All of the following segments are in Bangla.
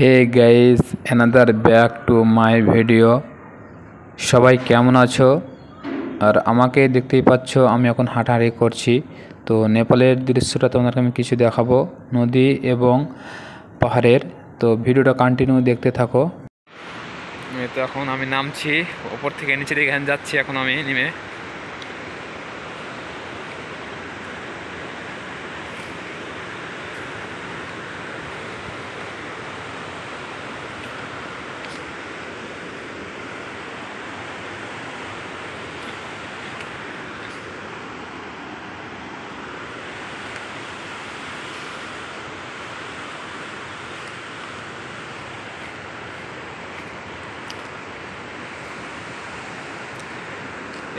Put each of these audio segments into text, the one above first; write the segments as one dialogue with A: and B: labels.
A: Hey guys, another back to my video. সবাই কেমন আছো? আর আমাকে দেখতেই পাচ্ছ, আমি এখন হাঁটাহাঁটি করছি। তো নেপালের দৃশ্যটা তোমাদেরকে আমি কিছু দেখাবো, নদী এবং পাহাড়ের। তো ভিডিওটা কন্টিনিউ দেখতে থাকো। তো এখন আমি নামছি ওপর থেকে, নিচে দিকে যাচ্ছি এখন আমি নেমে।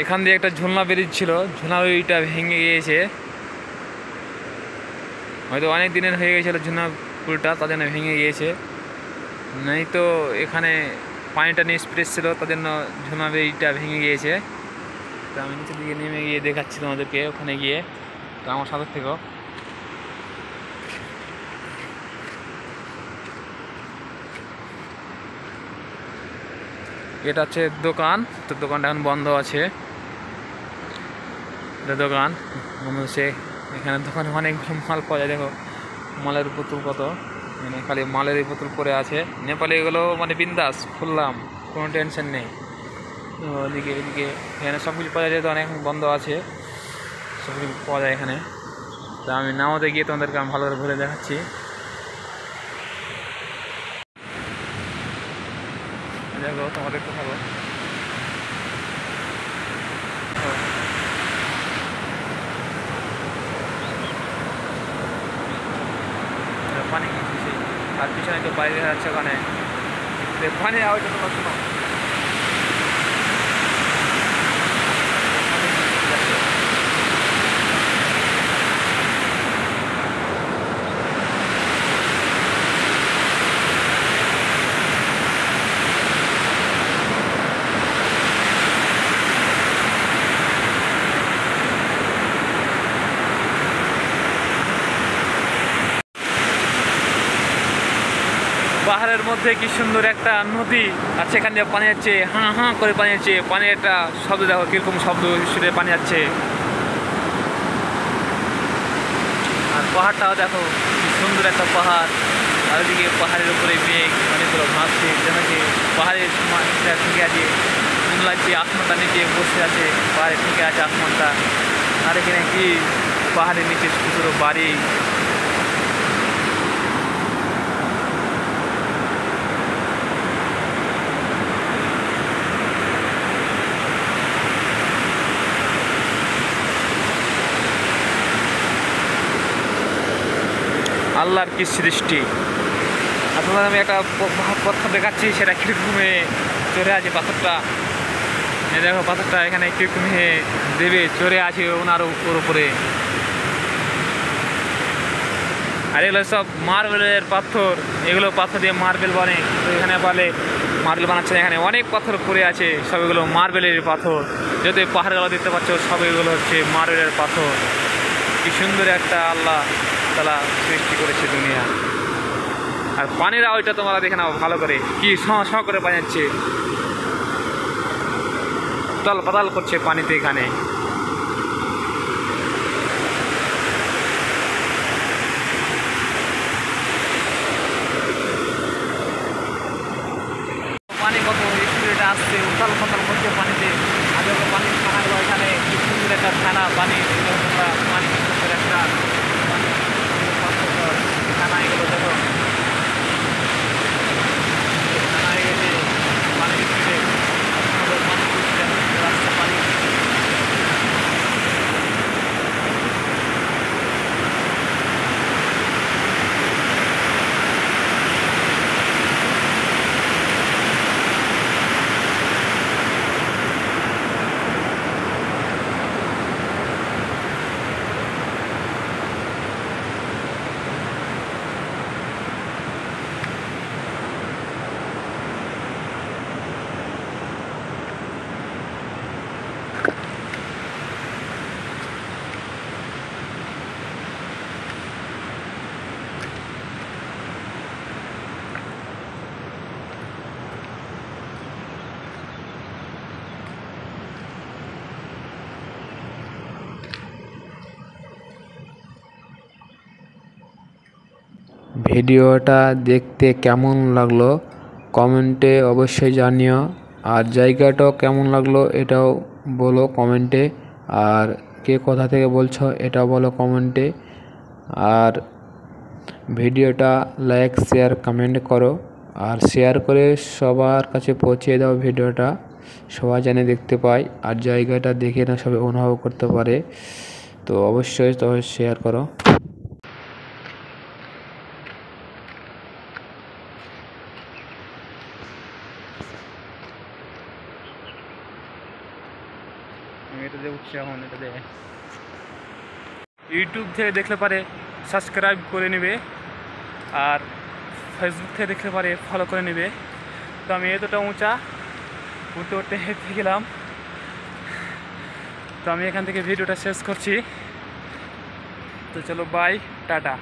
A: এখান দিয়ে একটা ঝুলনা ব্রিজ ছিল, ঝুলনা ব্রিজটা ভেঙে গিয়েছে। হয়তো অনেক দিনের হয়ে গিয়েছিলো ঝুলনা পুলটা, তার জন্য ভেঙে গিয়েছে। নাই তো এখানে পানিটা নিয়ে স্প্রেস ছিল, তার জন্য ঝুলনা ব্রিজটা ভেঙে গিয়েছে। তো আমি নিচের দিকে নেমে গিয়ে দেখাচ্ছি তোমাদেরকে ওখানে গিয়ে। তো আমার সাথে থেকো। এটা হচ্ছে দোকান, তো দোকানটা এখন বন্ধ আছে। দোকান মনে হচ্ছে এখানে দোকানে অনেকগুলো মাল পাওয়া যায়। দেখো মালের বোতল কত, মানে খালি মালের বোতল পরে আছে। নেপালে এগুলো মানে বিন্দাস, খুললাম, কোনো টেনশন নেই। ওদিকে এদিকে এখানে সব কিছু পাওয়া যায়, তো অনেক বন্ধ আছে, সব কিছু পাওয়া যায় এখানে। তো আমি নামাতে গিয়ে তোমাদেরকে আমি ভালো করে ঘুরে দেখাচ্ছি। দেখো তোমাদের তো ভালো পানি কিনছি, আর পিছনে তো বাইরে দেখা যাচ্ছে ওখানে পানি আওয়াজটা তোমরা শোনো। পাহাড়ের মধ্যে কি সুন্দর একটা নদী, আর সেখান দিয়ে পানি যাচ্ছে, হাঁ হাঁ করে পানি যাচ্ছে। পানির একটা শব্দ দেখো, কিরকম শব্দ শুনে পানি যাচ্ছে। আর পাহাড়টাও দেখো কি সুন্দর একটা পাহাড়, আর ওইদিকে পাহাড়ের উপরে মেঘ অনেকগুলো ভাসছে, যেন কি পাহাড়ের ঠিক আছে। মনে লাগছে আসমানটা নিচে বসে আছে, পাহাড়ে ঠিক আছে আসমানটা। আর এখানে কি পাহাড়ের নিচে ছোটো ছোটো বাড়ি। আল্লাহর কি সৃষ্টি। আপনাদের আমি একটা পাথর দেখাচ্ছি, সেটা কীরকমে চড়ে আছে পাথরটা। দেখো পাথরটা এখানে কীরকমে দেবে চড়ে আছে ওনার উপরে। আর এগুলো সব মার্বেলের পাথর, এগুলো পাথর দিয়ে মার্বেল বানে। তো এখানে বলে মার্বেল বানাচ্ছে, এখানে অনেক পাথর পড়ে আছে, সব এগুলো মার্বেলের পাথর। যদি পাহাড়গুলো দেখতে পাচ্ছ, সব এগুলো হচ্ছে মার্বেলের পাথর। কি সুন্দর একটা আল্লাহ তাআলা সৃষ্টি করেছে দুনিয়া। আর পানির আওয়াজটা তোমরা দেখে নাও ভালো করে, কি স করে পানি যাচ্ছে, উতাল পাতাল করছে পানিতে এখানে। পানি কত স্পিডে আসছে, উতাল পাতাল করছে পানিতে। আগে পানির ছানাগুলো এখানে কি সুন্দর একটা ছানা পানি, পানি সুন্দর একটা ছানা, এগুলো দেখো ছানা হয়ে গেছে পানির স্পিডে পানি।
B: ভিডিওটা দেখতে কেমন লাগলো কমেন্টে অবশ্যই জানিও, আর জায়গাটাও কেমন লাগলো এটাও বলো কমেন্টে, আর কে কোথা থেকে বলছো এটাও বলো কমেন্টে। আর ভিডিওটা লাইক শেয়ার কমেন্ট করো, আর শেয়ার করে সবার কাছে পৌঁছে দাও ভিডিওটা, সবাই জানে দেখতে পায় আর জায়গাটা দেখে না সবাই অনুভব করতে পারে। তো অবশ্যই তবে শেয়ার করো।
A: আমি এটা দিয়ে উঠছি এখন, এটা দিয়ে ইউটিউব থেকে দেখলে পারে সাবস্ক্রাইব করে নেবে, আর ফেসবুক থেকে দেখলে পারে ফলো করে নেবে। তো আমি এতটা উঁচা উঠতে উঠতে হেঁটে গেলাম। তো আমি এখান থেকে ভিডিওটা শেষ করছি। তো চলো বাই, টাটা।